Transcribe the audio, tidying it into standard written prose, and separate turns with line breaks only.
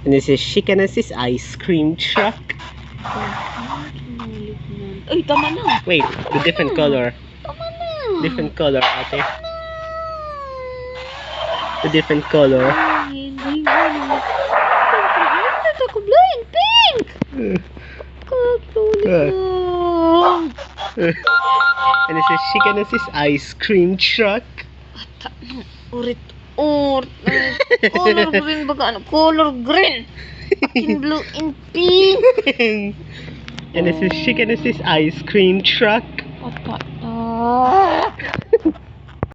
And this is Shekinah's ice cream truck.
Ay, tama na.
Wait, the different color.
Tama na.
Different color, ate. The different color.
Ay, hindi nga. Ito ko blind pink. Katulik na.
And this is Shekinah's ice cream truck.
Ata, urit. Color green baga ano? Color green. Fucking blue and pink.
And this is Shekinah's ice cream truck.
Ata.